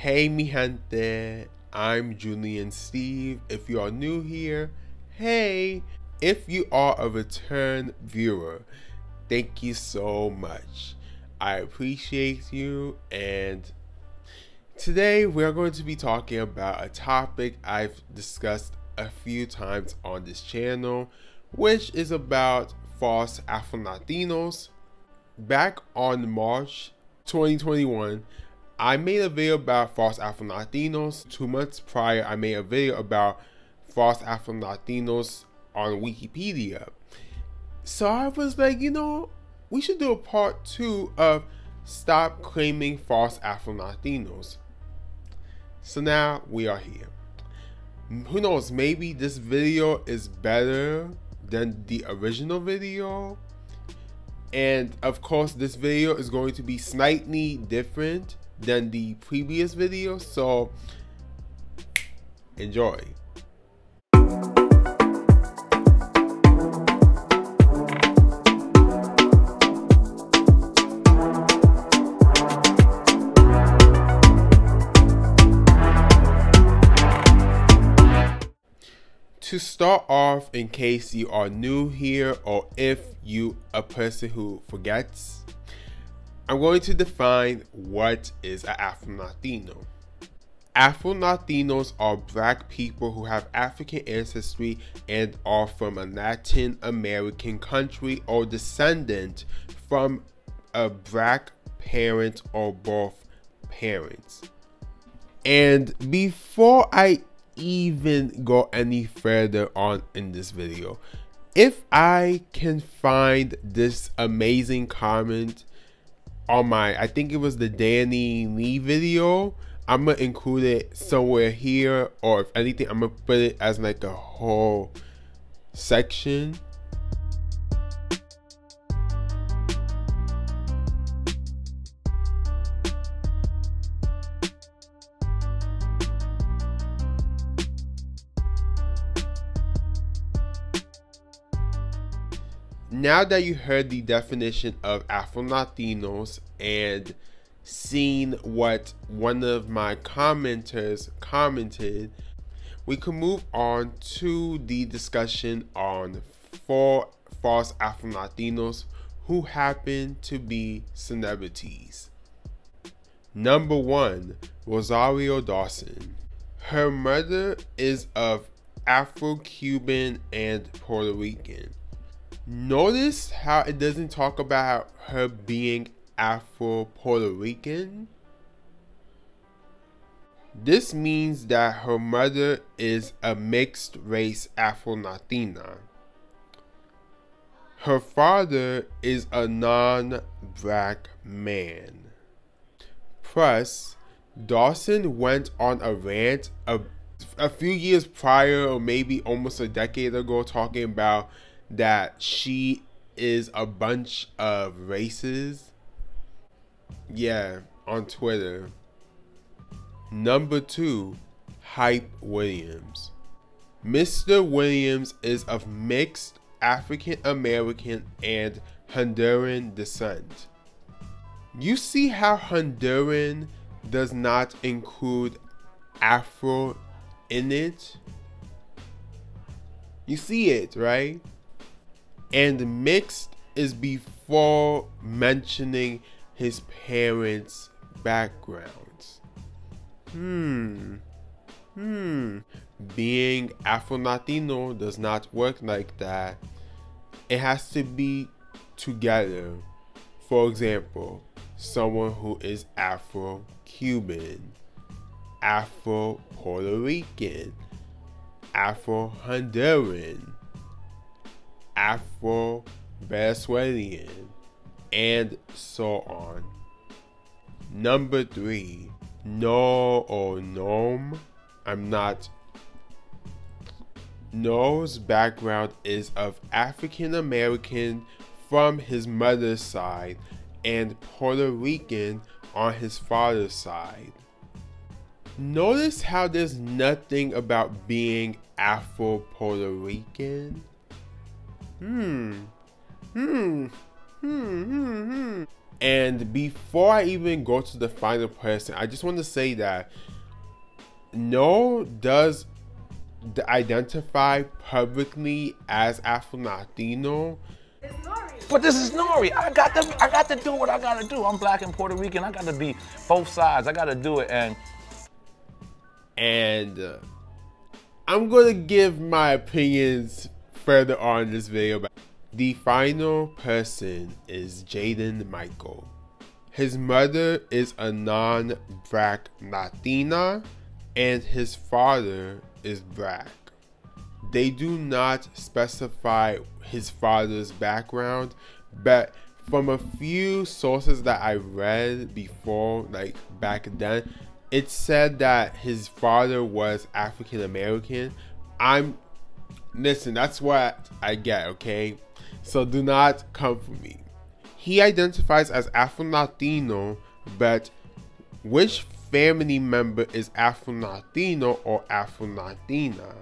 Hey mi gente, I'm Julian Steve. If you are new here, hey. If you are a return viewer, thank you so much. I appreciate you, and today we're going to be talking about a topic I've discussed a few times on this channel, which is about false Afro-Latinos. Back on March 2021, I made a video about false Afro-Latinos. 2 months prior, I made a video about false Afro-Latinos on Wikipedia. So I was like, we should do a part 2 of Stop Claiming False Afro-Latinos. So now we are here. Who knows, maybe this video is better than the original video. And of course, this video is going to be slightly different than the previous video, so enjoy. To start off, in case you are new here or if you a person who forgets, I'm going to define what is an Afro-Latino. Afro-Latinos are black people who have African ancestry and are from a Latin American country or descendant from a black parent or both parents. And before I even go any further on in this video, if I can find this amazing comment on my, I think it was the Danny Lee video, I'm gonna include it somewhere here, or if anything, I'm gonna put it as like a whole section. Now that you heard the definition of Afro-Latinos and seen what one of my commenters commented, we can move on to the discussion on 4 false Afro-Latinos who happen to be celebrities. Number 1, Rosario Dawson. Her mother is of Afro-Cuban and Puerto Rican. Notice how it doesn't talk about her being Afro-Puerto Rican. This means that her mother is a mixed race Afro-Latina. Her father is a non-black man. Plus, Dawson went on a rant a few years prior, or maybe almost a decade ago, talking about that she is a bunch of races. Yeah, on Twitter. Number 2, Hype Williams. Mr. Williams is of mixed African American and Honduran descent. You see how Honduran does not include Afro in it? You see it, right? And mixed is before mentioning his parents' backgrounds. Being Afro-Latino does not work like that. It has to be together. For example, someone who is Afro-Cuban, Afro-Puerto Rican, Afro-Honduran, Afro-Venezuelan, and so on. Number 3, N.O.R.E or N.O.R.E. N.O.R.E's background is of African American from his mother's side and Puerto Rican on his father's side. Notice how there's nothing about being Afro-Puerto Rican. And before I even go to the final person, I just want to say that N.O.R.E does identify publicly as Afro-Latino. But this is N.O.R.E. I got to do what I gotta do. I'm black and Puerto Rican. I gotta be both sides. I gotta do it. And I'm gonna give my opinions further on in this video. The final person is Jaden Michael. His mother is a non-black Latina and his father is black. They do not specify his father's background, but from a few sources that I read before, like back then, it said that his father was African American. Listen, that's what I get, okay? So do not come for me. He identifies as Afro-Latino, but which family member is Afro-Latino or Afro-Latina?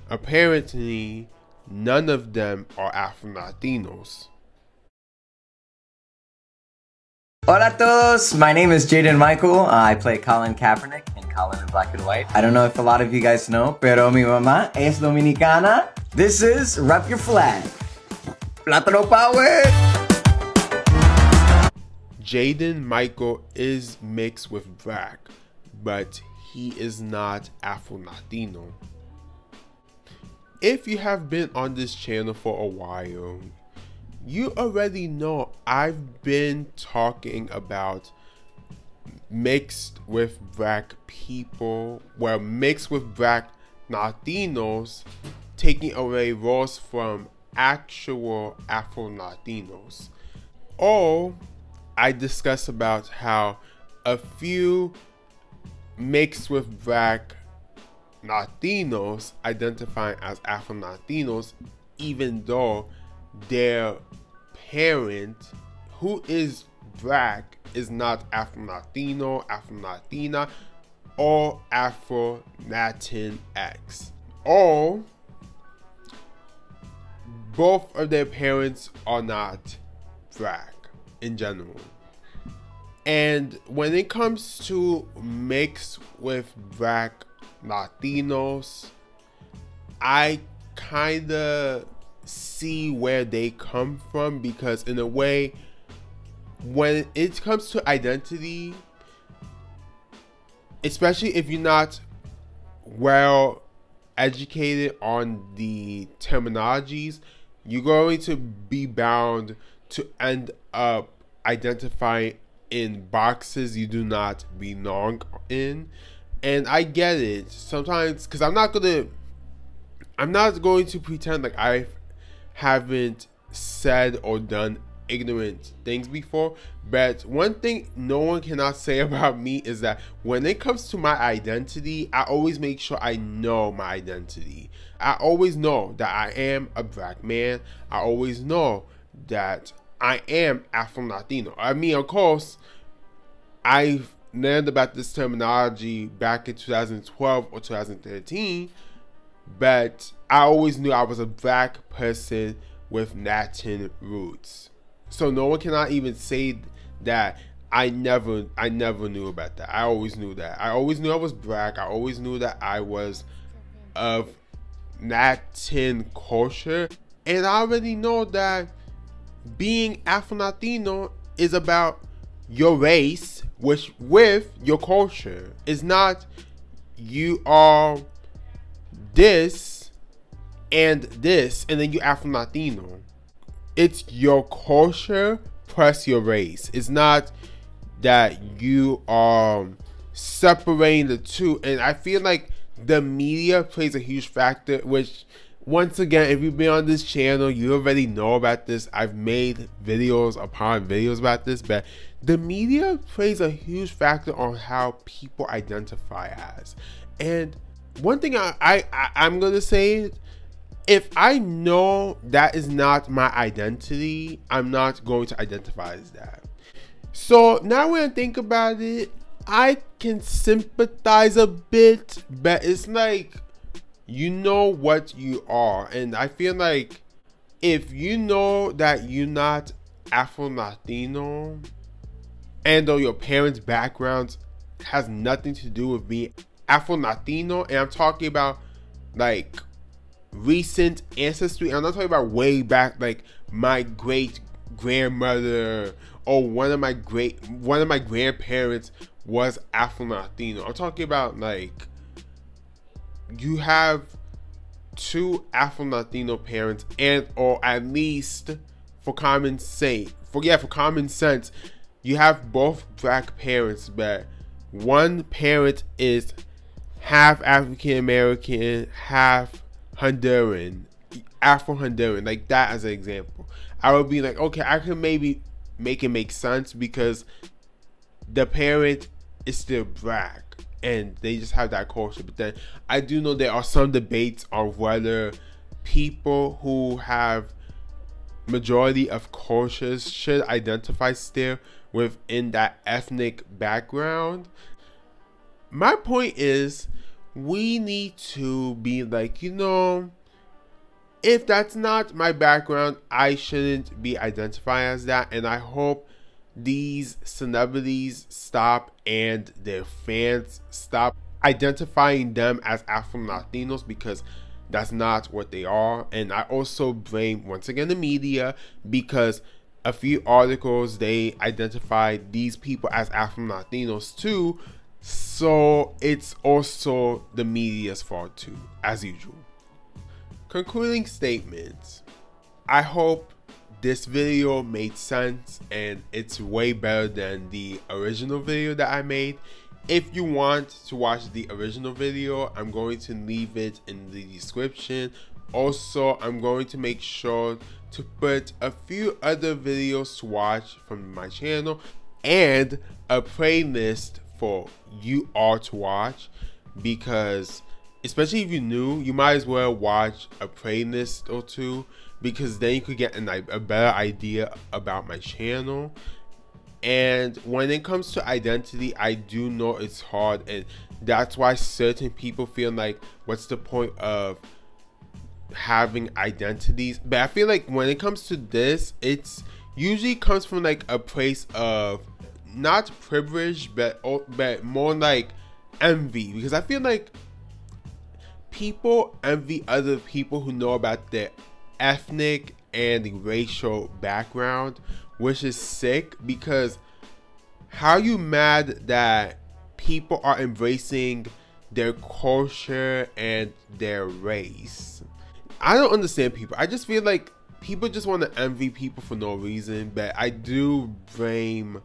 Apparently, none of them are Afro-Latinos. Hola a todos, my name is Jaden Michael. I play Colin Kaepernick in Colin in Black and White. I don't know if a lot of you guys know, pero mi mamá es dominicana. This is Rep Your Flag. Plátano Power! Jaden Michael is mixed with black, but he is not Afro-Latino. If you have been on this channel for a while, you already know I've been talking about mixed with black people, well, mixed with black Latinos taking away roles from actual Afro-Latinos. Or I discussed about how a few mixed with black Latinos identifying as Afro-Latinos, even though their parent, who is black, is not Afro-Latino, Afro-Latina, or Afro-Latinx. Or both of their parents are not black in general. And when it comes to mix with black Latinos, I kind of see where they come from, because in a way, when it comes to identity, especially if you're not well educated on the terminologies, you're going to be bound to end up identifying in boxes you do not belong in. And I get it sometimes, because I'm not going to pretend like I haven't said or done ignorant things before. But one thing no one cannot say about me is that when it comes to my identity, I always make sure I know my identity. I always know that I am a black man. I always know that I am Afro-Latino. I mean, of course, I've learned about this terminology back in 2012 or 2013, but I always knew I was a black person with Latin roots. So no one cannot even say that I never knew about that. I always knew that. I always knew I was black. I always knew that I was of Latin culture. And I already know that being Afro-Latino is about your race, which with your culture. It's not you are this and this and then you Afro-Latino. It's your culture plus your race. It's not that you are separating the two. And I feel like the media plays a huge factor, which once again, if you've been on this channel, you already know about this. I've made videos upon videos about this, but the media plays a huge factor on how people identify as. And one thing I'm gonna say, if I know that is not my identity, I'm not going to identify as that. So now when I think about it, I can sympathize a bit, but it's like, you know what you are. And I feel like if you know that you're not Afro-Latino, and though your parents' backgrounds has nothing to do with being Afro-Latino, and I'm talking about like recent ancestry. I'm not talking about way back, like my great grandmother or one of my grandparents was Afro-Latino. I'm talking about like you have two Afro-Latino parents, and or at least for common sense, you have both black parents, but one parent is half African American, half Honduran, Afro-Honduran, like that as an example. I would be like, okay, I can maybe make it make sense because the parent is still black and they just have that culture. But then I do know there are some debates on whether people who have majority of cultures should identify still within that ethnic background. My point is, we need to be like, you know, if that's not my background, I shouldn't be identified as that. And I hope these celebrities stop and their fans stop identifying them as Afro-Latinos, because that's not what they are. And I also blame, once again, the media, because a few articles, they identified these people as Afro-Latinos too. So it's also the media's fault too, as usual. Concluding statements. I hope this video made sense and it's way better than the original video that I made. If you want to watch the original video, I'm going to leave it in the description. Also, I'm going to make sure to put a few other videos to watch from my channel and a playlist for you all to watch, because especially if you're new, you might as well watch a playlist or two, because then you could get a better idea about my channel. And when it comes to identity, I do know it's hard, and that's why certain people feel like, what's the point of having identities? But I feel like when it comes to this, it's usually comes from like a place of not privilege, but more like envy, because I feel like people envy other people who know about their ethnic and racial background, which is sick. Because how are you mad that people are embracing their culture and their race? I don't understand people. I just feel like people just want to envy people for no reason. But I do blame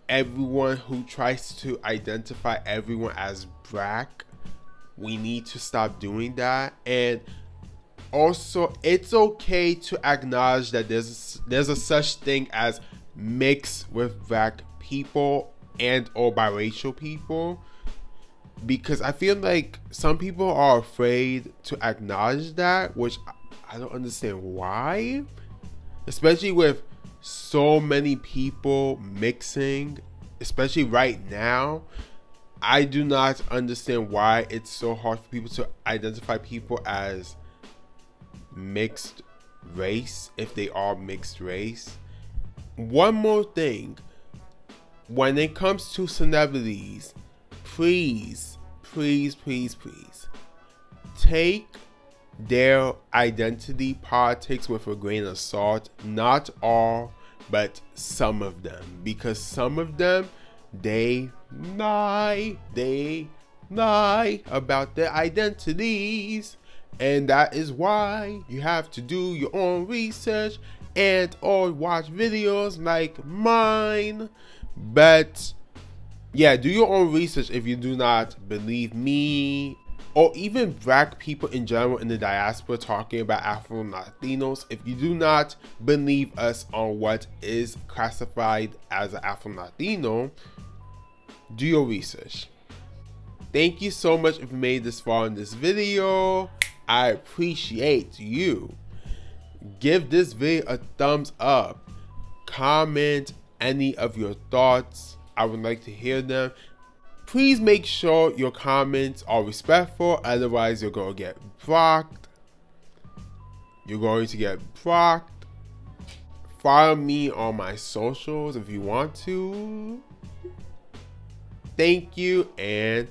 everyone who tries to identify everyone as black. We need to stop doing that. And also, it's okay to acknowledge that there's a such thing as mixed with black people and or biracial people, because I feel like some people are afraid to acknowledge that, which I don't understand why, especially with so many people mixing, especially right now. I do not understand why it's so hard for people to identify people as mixed race if they are mixed race. One more thing, when it comes to celebrities, please take their identity politics with a grain of salt. Not all, but some of them, because some of them, they lie about their identities. And that is why you have to do your own research and or watch videos like mine. But yeah, do your own research if you do not believe me, or even black people in general in the diaspora talking about Afro-Latinos. If you do not believe us on what is classified as an Afro-Latino, do your research. Thank you so much if you made this far in this video. I appreciate you. Give this video a thumbs up. Comment any of your thoughts. I would like to hear them. Please make sure your comments are respectful, otherwise you're going to get blocked. You're going to get blocked. Follow me on my socials if you want to. Thank you and